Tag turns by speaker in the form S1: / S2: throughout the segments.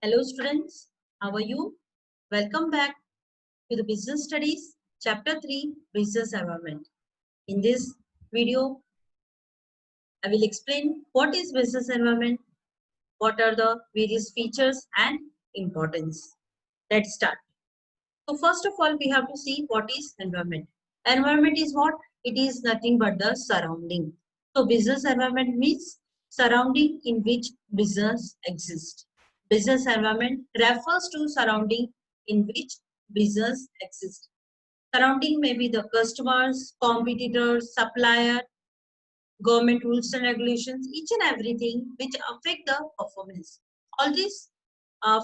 S1: Hello students, how are you? Welcome back to the Business Studies, Chapter 3, Business Environment. In this video, I will explain what is business environment, what are the various features and importance. Let's start. So first of all, we have to see what is environment. Environment is what? It is nothing but the surrounding. So business environment means surrounding in which business exists. Business environment refers to surrounding in which business exists. Surrounding may be the customers, competitors, supplier, government rules and regulations, each and everything which affect the performance. All these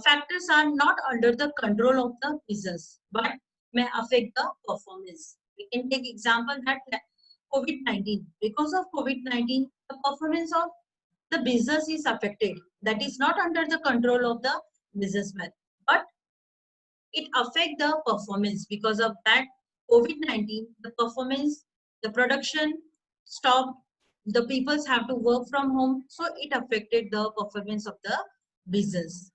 S1: factors are not under the control of the business, but may affect the performance. We can take example that COVID-19. Because of COVID-19, the performance of the business is affected. That is not under the control of the businessman, but it affect the performance. Because of that COVID-19, the performance, the production stopped, the peoples have to work from home, so it affected the performance of the business.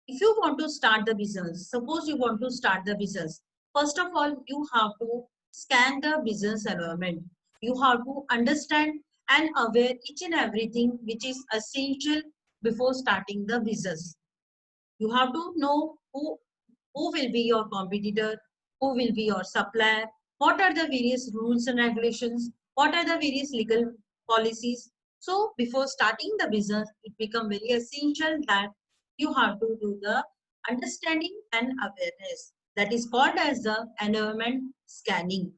S1: If you want to start the business, suppose you want to start the business, first of all you have to scan the business environment. You have to understand and aware each and everything which is essential before starting the business. You have to know who will be your competitor, who will be your supplier, what are the various rules and regulations, what are the various legal policies. So before starting the business, it becomes very essential that you have to do the understanding and awareness. That is called as the environment scanning.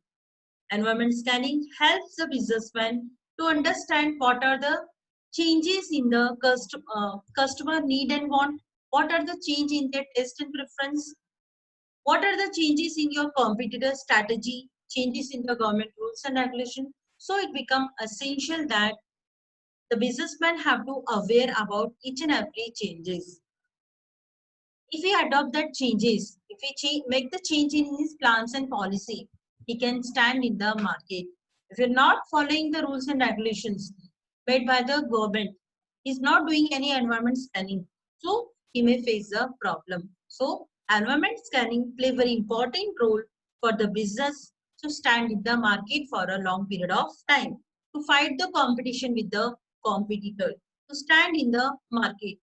S1: Environment scanning helps the businessman to understand what are the changes in the customer need and want, what are the change in their taste and preference, what are the changes in your competitor strategy, changes in the government rules and regulation. So it becomes essential that the businessman have to aware about each and every changes. If he adopt that changes, if he make the change in his plans and policy, he can stand in the market. If you're not following the rules and regulations made by the government, he's not doing any environment scanning, so he may face a problem. So environment scanning play very important role for the business to stand in the market for a long period of time, to fight the competition with the competitor, to stand in the market,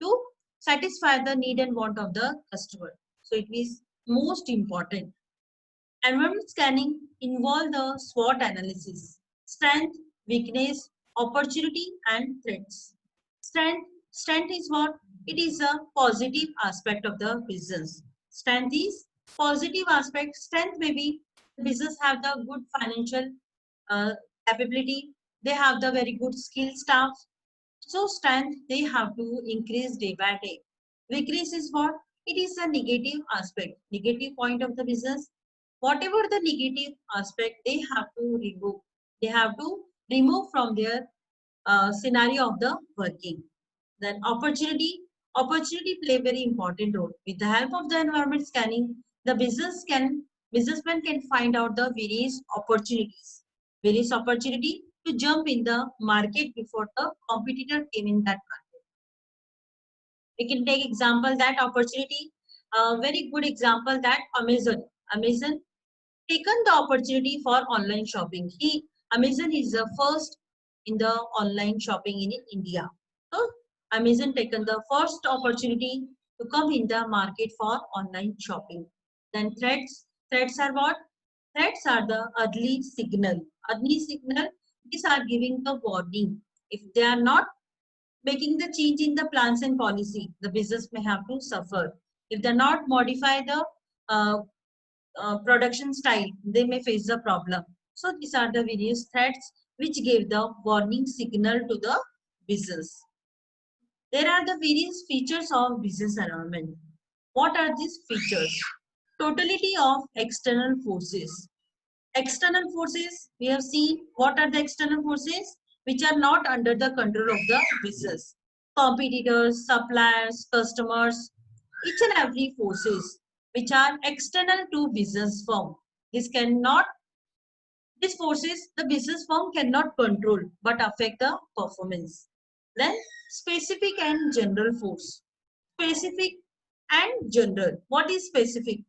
S1: to satisfy the need and want of the customer. So it is most important. Environment scanning involve the SWOT analysis: strength, weakness, opportunity, and threats. Strength is what? It is a positive aspect of the business. Strength is positive aspect. Strength may be the business have the good financial uh, capability. They have the very good skill staff. So strength they have to increase day by day. Weakness is what? It is a negative aspect, negative point of the business. Whatever the negative aspect they have to remove. They have to remove from their scenario of the working. Then opportunity play very important role. With the help of the environment scanning, the businessman can find out the various opportunity to jump in the market before the competitor came in that market. We can take example that opportunity, a very good example that Amazon taken the opportunity for online shopping. Amazon is the first in the online shopping in India. So Amazon taken the first opportunity to come in the market for online shopping. Then threats are what? Threats are the early signal. Early signal, these are giving the warning. If they are not making the change in the plans and policy, the business may have to suffer. If they not modify the uh, production style, they may face the problem. So these are the various threats which give the warning signal to the business. There are the various features of business environment. What are these features? Totality of external forces. External forces, we have seen what are the external forces which are not under the control of the business. Competitors, suppliers, customers, each and every forces which are external to business firm. This cannot, these forces the business firm cannot control but affect the performance. Then specific and general force. specific and general. What is specific?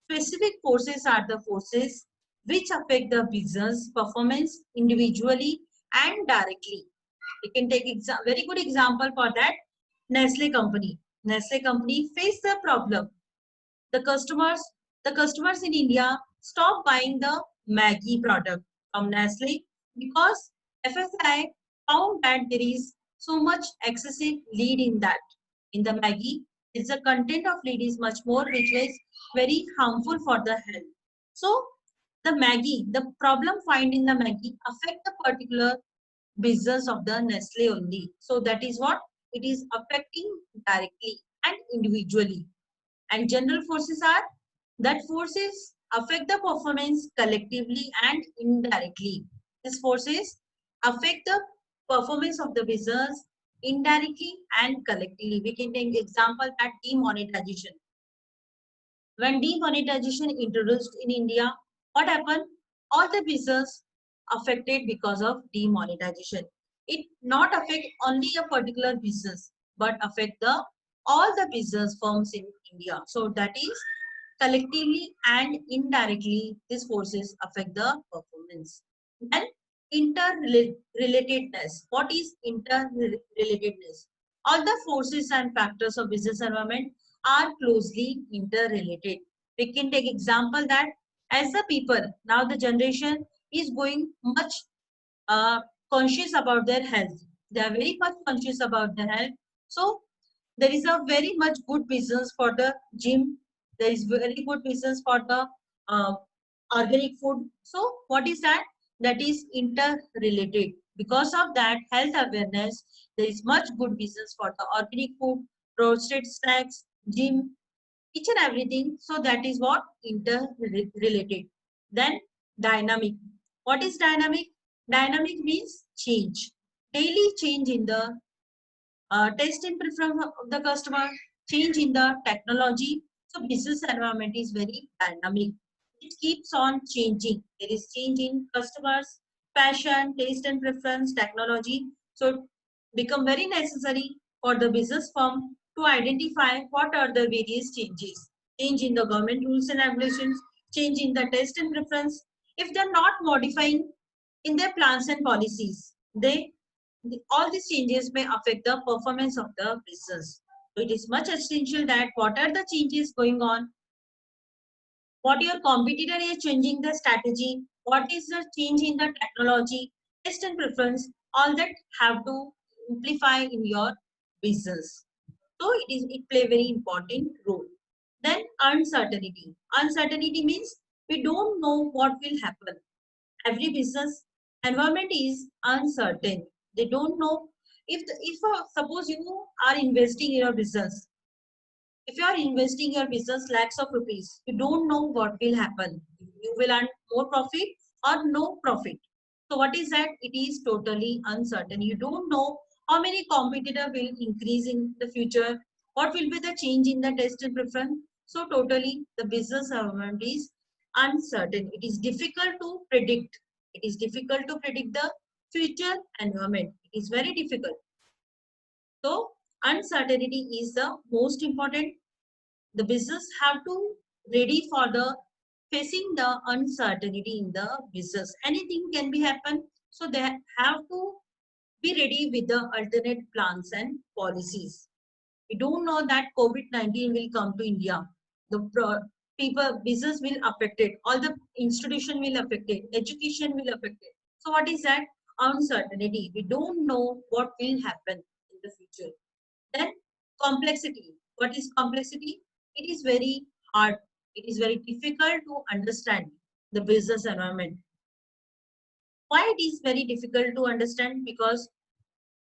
S1: Specific forces are the forces which affect the business performance individually and directly. We can take very good example for that. Nestle company. Nestle company face the problem. The customers, the customers in India stop buying the Maggi product from Nestle because FSI found that there is so much excessive lead in that. In the Maggi, it's the content of lead is much more, which is very harmful for the health. So the Maggi, the problem find in the Maggi affect the particular business of the Nestle only. So that is what it is affecting directly and individually. And general forces are that forces affect the performance collectively and indirectly. These forces affect the performance of the business indirectly and collectively. We can take example that demonetization. When demonetization introduced in India, what happened? All the business affected because of demonetization. It not affect only a particular business, but affect the all the business firms in India. So that is collectively and indirectly these forces affect the performance. Then interrelatedness. What is interrelatedness? All the forces and factors of business environment are closely interrelated. We can take example that as the people, now the generation is going much uh, conscious about their health. They are very much conscious about their health. So there is a very much good business for the gym. There is very good business for the uh, organic food. So what is that? That is interrelated. Because of that health awareness, there is much good business for the organic food, roasted snacks, gym, each and everything. So that is what interrelated. Then dynamic. What is dynamic? Dynamic means change. Daily change in the taste and preference of the customer, change in the technology. So business environment is very dynamic. It keeps on changing. There is change in customers, fashion, taste and preference, technology. So it become very necessary for the business firm to identify what are the various changes. Change in the government rules and regulations, change in the taste and preference. If they're not modifying in their plans and policies, all these changes may affect the performance of the business. So it is much essential that what are the changes going on, what your competitor is changing the strategy, what is the change in the technology, taste and preference, all that have to amplify in your business. So it play a very important role. Then uncertainty. Uncertainty means we don't know what will happen. Every business environment is uncertain. They don't know if suppose you are investing in your business. If you are investing your business lakhs of rupees, you don't know what will happen. You will earn more profit or no profit. So what is that? It is totally uncertain. You don't know how many competitor will increase in the future. What will be the change in the taste and preference? So totally the business environment is uncertain. It is difficult to predict. It is difficult to predict the future environment. It is very difficult. So uncertainty is the most important. The business have to ready for the facing the uncertainty in the business. Anything can be happen. So they have to be ready with the alternate plans and policies. We don't know that COVID-19 will come to India. The people, business will affect it. All the institution will affect it. Education will affect it. So what is that? Uncertainty. We don't know what will happen in the future. Then complexity. What is complexity? It is very hard. It is very difficult to understand the business environment. Why it is very difficult to understand? Because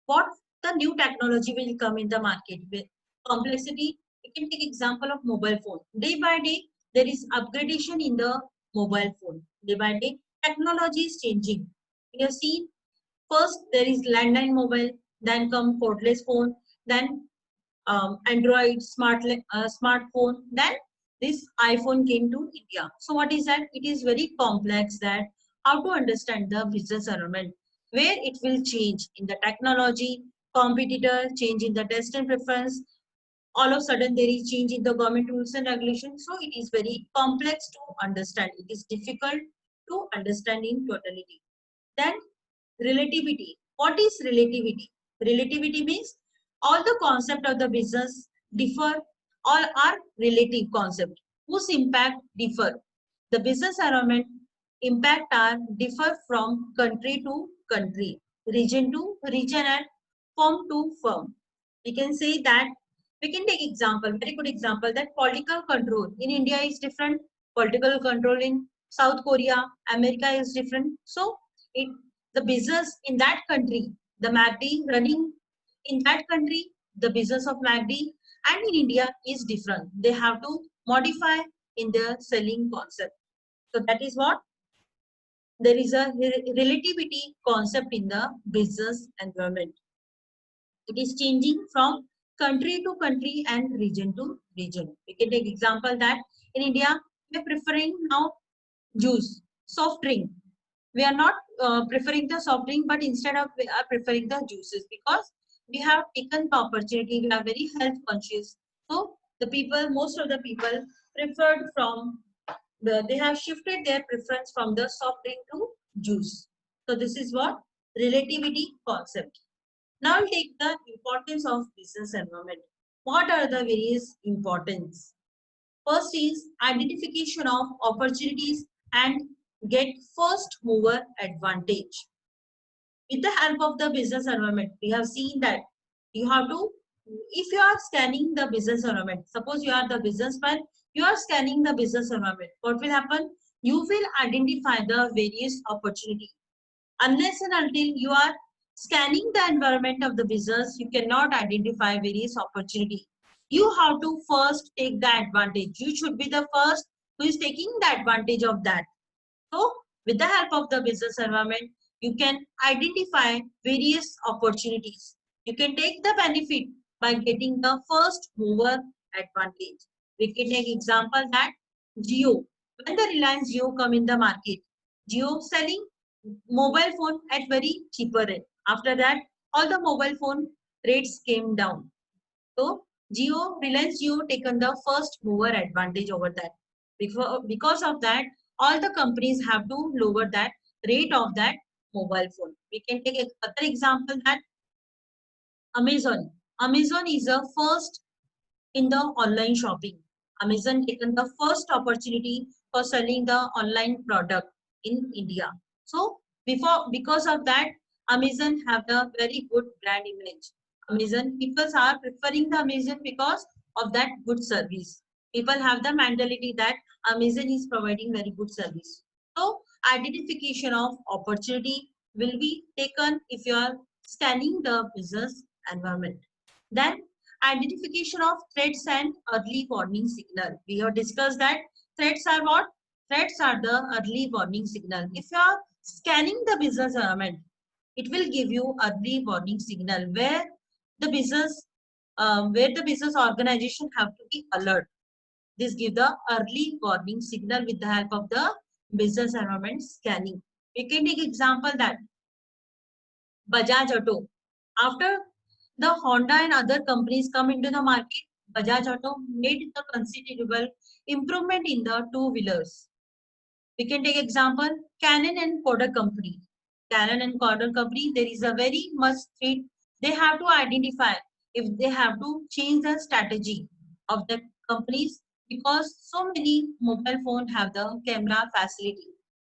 S1: what the new technology will come in the market with complexity. We can take example of mobile phone. Day by day, there is upgradation in the mobile phone. Day by day, technology is changing. We have seen first there is landline mobile, then come cordless phone, then Android smartphone. Then this iPhone came to India. So what is that? It is very complex that how to understand the business environment where it will change in the technology, competitor, change in the taste and preference. all of a sudden there is change in the government rules and regulations. So it is very complex to understand. It is difficult to understand in totality. Then relativity. What is relativity? Relativity means all the concept of the business differ, all are relative concept whose impact differ. The business environment impact are differ from country to country, region to region, and firm to firm. We can say that we can take example, very good example, that political control in India is different, political control in South Korea, America is different. So it the business in that country, the MACD running in that country, the business of MACD and in India is different. They have to modify in their selling concept. So that is what there is a relativity concept in the business environment. It is changing from country to country and region to region. We can take example that in India we are preferring now juice, soft drink. We are not preferring the soft drink, but instead of we are preferring the juices because we have taken the opportunity. We are very health conscious. So the people, most of the people preferred from they have shifted their preference from the soft drink to juice. So this is what relativity concept. Now I'll take the importance of business environment. What are the various importance? First is identification of opportunities and get first mover advantage. With the help of the business environment, we have seen that you have to, if you are scanning the business environment, suppose you are the businessman, you are scanning the business environment, what will happen? You will identify the various opportunities. Unless and until you are scanning the environment of the business, you cannot identify various opportunity. You have to first take the advantage. You should be the first who is taking the advantage of that. So with the help of the business environment, you can identify various opportunities. You can take the benefit by getting the first mover advantage. We can take example that Jio. When the Reliance Jio come in the market, Jio selling mobile phone at very cheaper rate. After that, all the mobile phone rates came down. So Reliance Jio taken the first mover advantage over that. Because of that, all the companies have to lower that rate of that mobile phone. We can take another example that Amazon. Amazon is the first in the online shopping. Amazon taken the first opportunity for selling the online product in India. So because of that, Amazon have the very good brand image. Amazon people are preferring the Amazon because of that good service. People have the mentality that Amazon is providing very good service. So identification of opportunity will be taken if you are scanning the business environment. Then identification of threats and early warning signal. We have discussed that threats are what? Threats are the early warning signal. If you are scanning the business environment, it will give you early warning signal where the business organization have to be alert. This give the early warning signal with the help of the business environment scanning. We can take example that Bajaj Auto. After the Honda and other companies come into the market, Bajaj Auto made the considerable improvement in the two-wheelers. We can take example Canon and Kodak company. Canon and Kodak company, there is a very much threat. They have to identify if they have to change the strategy of the companies because so many mobile phones have the camera facility.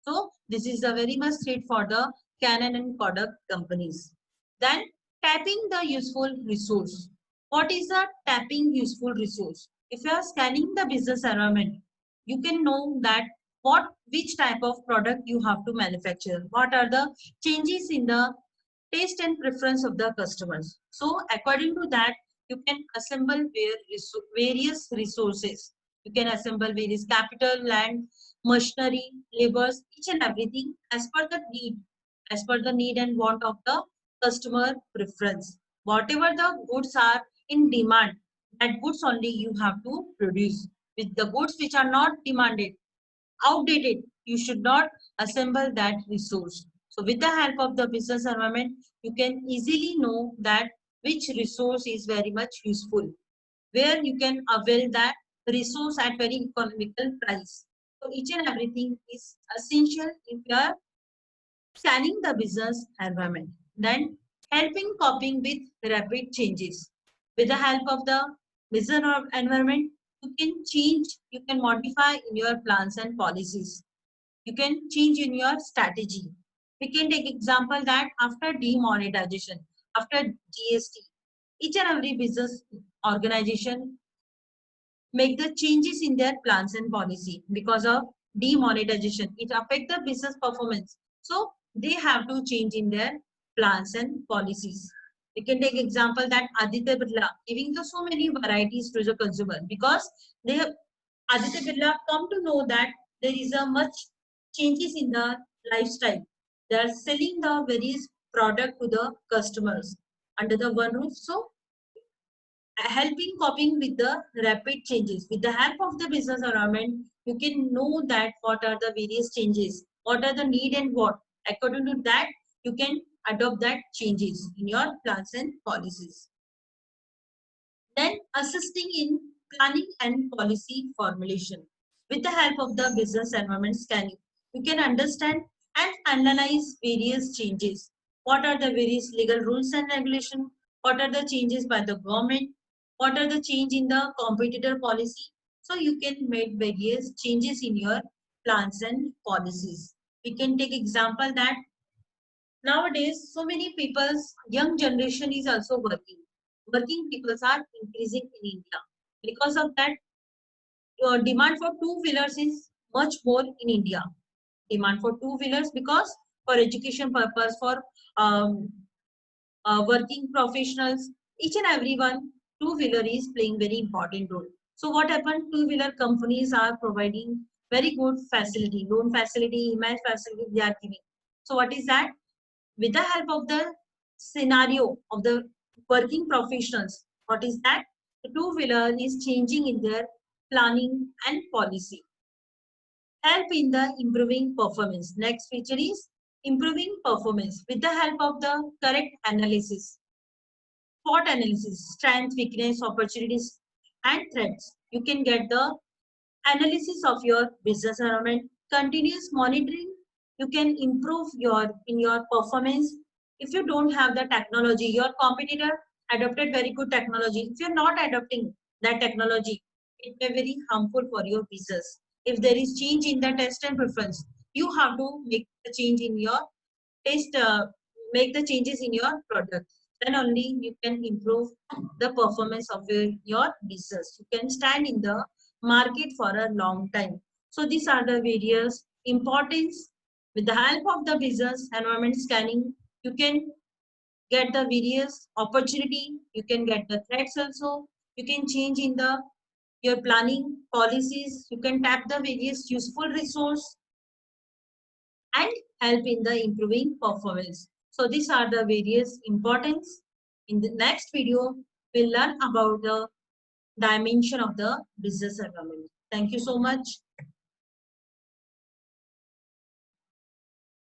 S1: So this is a very much threat for the Canon and Kodak companies. Then tapping the useful resource. What is a tapping useful resource? If you are scanning the business environment, you can know that which type of product you have to manufacture. What are the changes in the taste and preference of the customers. So according to that, you can assemble various resources. You can assemble various capital, land, machinery, labors, each and everything as per the need and want of the customer preference. Whatever the goods are in demand, that goods only you have to produce. With the goods which are not demanded, outdated, you should not assemble that resource. So with the help of the business environment, you can easily know that which resource is very much useful. where you can avail that resource at very economical price. So each and everything is essential if you are scanning the business environment. Then helping coping with rapid changes. With the help of the business environment, you can change, you can modify in your plans and policies. You can change in your strategy. We can take example that after demonetization, after GST, each and every business organization make the changes in their plans and policy because of demonetization. It affect the business performance. So they have to change in their plans and policies. We can take example that Aditya Birla giving the so many varieties to the consumer because they have Aditya Birla come to know that there is a much changes in the lifestyle. They are selling the various product to the customers under the one roof. So helping coping with the rapid changes. With the help of the business environment, you can know that what are the various changes, what are the need and what. According to that, you can adopt that changes in your plans and policies. Then assisting in planning and policy formulation. With the help of the business environment scanning, you can understand and analyze various changes. What are the various legal rules and regulation? What are the changes by the government? What are the change in the competitor policy? So you can make various changes in your plans and policies. We can take example that nowadays so many people's young generation is also working. Working people are increasing in India. Because of that, demand for two-wheelers is much more in India. Demand for two-wheelers because for education purpose, for um, working professionals, each and everyone, two-wheeler is playing very important role. So what happened? Two-wheeler companies are providing very good facility, loan facility, EMI facility they are giving. So what is that? With the help of the scenario of the working professionals, what is that? The two-wheeler is changing in their planning and policy. Help in the improving performance. Next feature is improving performance with the help of the correct analysis. SWOT analysis, strength, weakness, opportunities, and threats. You can get the analysis of your business environment, continuous monitoring. You can improve your performance. If you don't have the technology, your competitor adopted very good technology. If you're not adopting that technology, it may be very harmful for your business. If there is change in the test and preference, you have to make the change in your taste, make the changes in your product. Then only you can improve the performance of your business. You can stand in the market for a long time. So these are the various importance. With the help of the business environment scanning, you can get the various opportunity. You can get the threats also. You can change in the your planning policies. You can tap the various useful resource and help in the improving performance. So these are the various importance. In the next video, we'll learn about the dimension of the business environment. Thank you so much.